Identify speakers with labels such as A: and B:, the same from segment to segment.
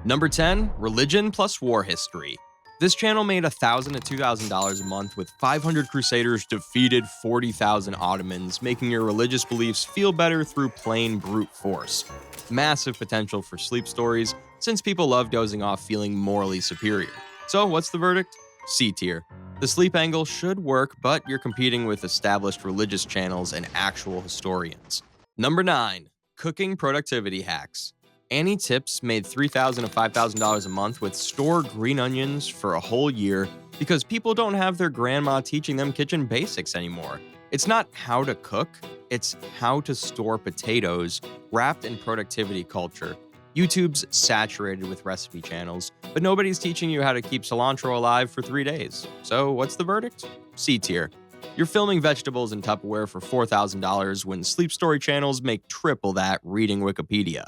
A: Number 10, Religion plus War History. This channel made $1,000 to $2,000 a month with 500 Crusaders defeated 40,000 Ottomans, making your religious beliefs feel better through plain brute force. Massive potential for sleep stories, since people love dozing off feeling morally superior. So what's the verdict? C tier. The sleep angle should work, but you're competing with established religious channels and actual historians. Number 9, Cooking Productivity Hacks. Annie Tips made $3,000 to $5,000 a month with store green onions for a whole year because people don't have their grandma teaching them kitchen basics anymore. It's not how to cook, it's how to store potatoes wrapped in productivity culture. YouTube's saturated with recipe channels, but nobody's teaching you how to keep cilantro alive for 3 days. So what's the verdict? C tier. You're filming vegetables in Tupperware for $4,000 when sleep story channels make triple that reading Wikipedia.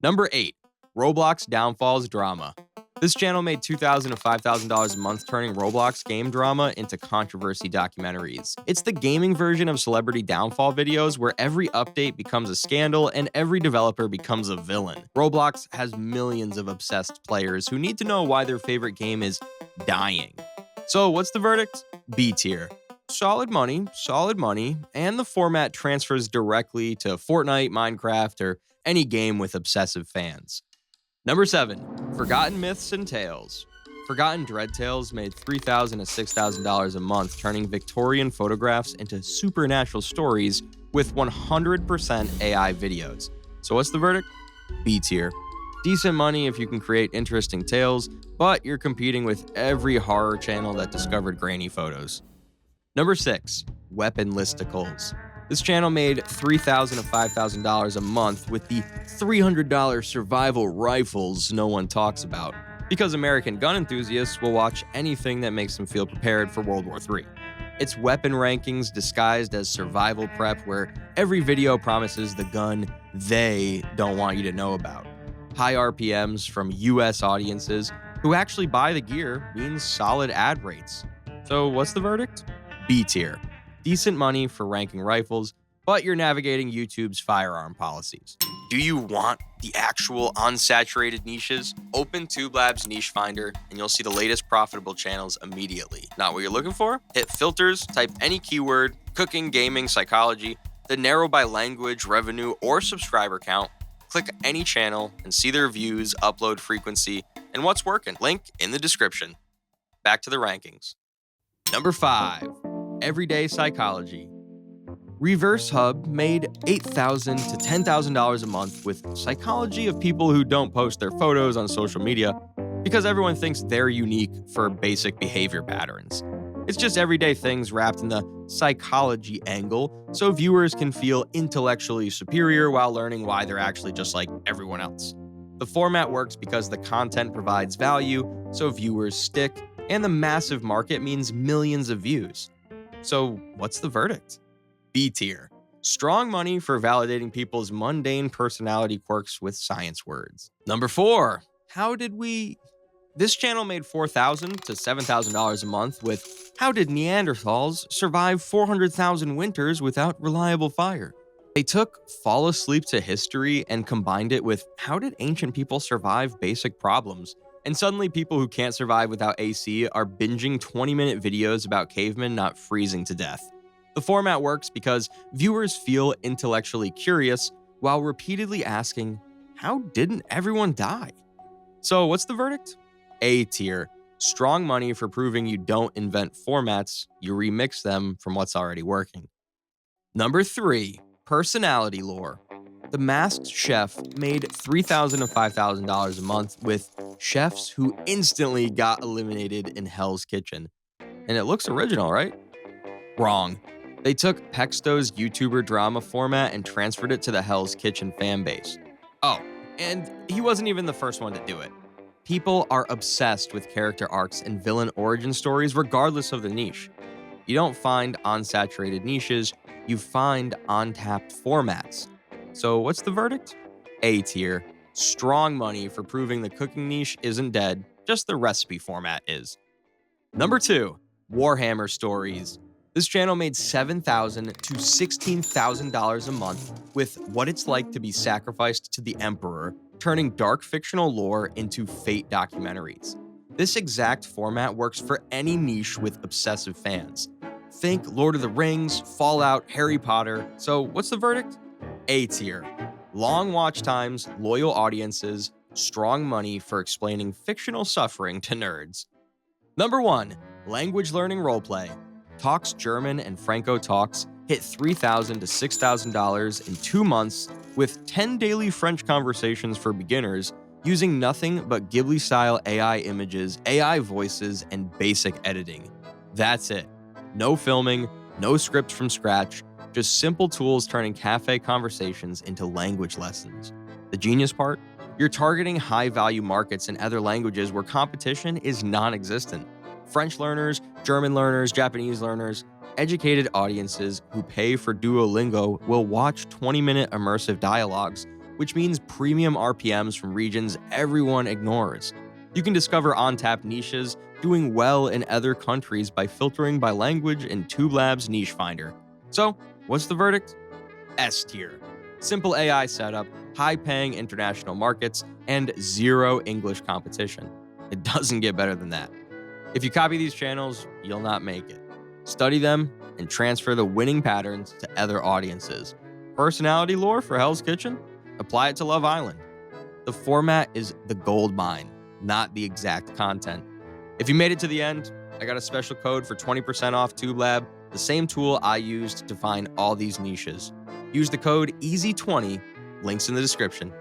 A: Number 8, Roblox Downfalls Drama. This channel made $2,000 to $5,000 a month turning Roblox game drama into controversy documentaries. It's the gaming version of celebrity downfall videos where every update becomes a scandal and every developer becomes a villain. Roblox has millions of obsessed players who need to know why their favorite game is dying. So what's the verdict? B tier. Solid money, and the format transfers directly to Fortnite, Minecraft, or any game with obsessive fans. Number 7, Forgotten Myths and Tales. Forgotten Dread Tales made $3,000 to $6,000 a month, turning Victorian photographs into supernatural stories with 100% AI videos. So what's the verdict? B tier. Decent money if you can create interesting tales, but you're competing with every horror channel that discovered grainy photos. Number 6, Weapon Listicles. This channel made $3,000 to $5,000 a month with the $300 survival rifles no one talks about, because American gun enthusiasts will watch anything that makes them feel prepared for World War III. It's weapon rankings disguised as survival prep where every video promises the gun they don't want you to know about. High RPMs from US audiences who actually buy the gear means solid ad rates. So what's the verdict? B tier. Decent money for ranking rifles, but you're navigating YouTube's firearm policies. Do you want the actual unsaturated niches? Open TubeLab's niche finder and you'll see the latest profitable channels immediately. Not what you're looking for? Hit filters, type any keyword, cooking, gaming, psychology, then narrow by language, revenue, or subscriber count. Click any channel and see their views, upload frequency, and what's working. Link in the description. Back to the rankings. Number 5, Everyday Psychology. Reverse Hub made $8,000 to $10,000 a month with psychology of people who don't post their photos on social media because everyone thinks they're unique for basic behavior patterns. It's just everyday things wrapped in the psychology angle so viewers can feel intellectually superior while learning why they're actually just like everyone else. The format works because the content provides value, so viewers stick, and the massive market means millions of views. So what's the verdict? B tier. Strong money for validating people's mundane personality quirks with science words. Number 4, This channel made $4,000 to $7,000 a month with How Did Neanderthals Survive 400,000 Winters Without Reliable Fire? They took fall asleep to history and combined it with how did ancient people survive basic problems? And suddenly people who can't survive without AC are binging 20-minute videos about cavemen not freezing to death. The format works because viewers feel intellectually curious while repeatedly asking, how didn't everyone die? So what's the verdict? A tier. Strong money for proving you don't invent formats, you remix them from what's already working. Number 3, Personality Lore. The Masked Chef made $3,000 to $5,000 a month with chefs who instantly got eliminated in Hell's Kitchen. And it looks original, right? Wrong. They took Pexto's YouTuber drama format and transferred it to the Hell's Kitchen fanbase. Oh, and he wasn't even the first one to do it. People are obsessed with character arcs and villain origin stories regardless of the niche. You don't find unsaturated niches, you find untapped formats. So what's the verdict? A tier. Strong money for proving the cooking niche isn't dead, just the recipe format is. Number 2, Warhammer Stories. This channel made $7,000 to $16,000 a month with what it's like to be sacrificed to the Emperor, turning dark fictional lore into Fate documentaries. This exact format works for any niche with obsessive fans. Think Lord of the Rings, Fallout, Harry Potter. So, what's the verdict? A tier. Long watch times, loyal audiences, strong money for explaining fictional suffering to nerds. Number 1, language learning roleplay. Talks German and Franco Talks hit $3,000 to $6,000 in 2 months with 10 daily French conversations for beginners using nothing but Ghibli-style AI images, AI voices, and basic editing. That's it. No filming, no script from scratch, just simple tools turning cafe conversations into language lessons. The genius part? You're targeting high-value markets in other languages where competition is non-existent. French learners, German learners, Japanese learners, educated audiences who pay for Duolingo will watch 20-minute immersive dialogues, which means premium RPMs from regions everyone ignores. You can discover untapped niches doing well in other countries by filtering by language in TubeLab's Niche Finder. So, what's the verdict? S tier. Simple AI setup, high-paying international markets, and zero English competition. It doesn't get better than that. If you copy these channels, you'll not make it. Study them and transfer the winning patterns to other audiences. Personality lore for Hell's Kitchen? Apply it to Love Island. The format is the gold mine, not the exact content. If you made it to the end, I got a special code for 20% off TubeLab, the same tool I used to find all these niches. Use the code EASY20, links in the description.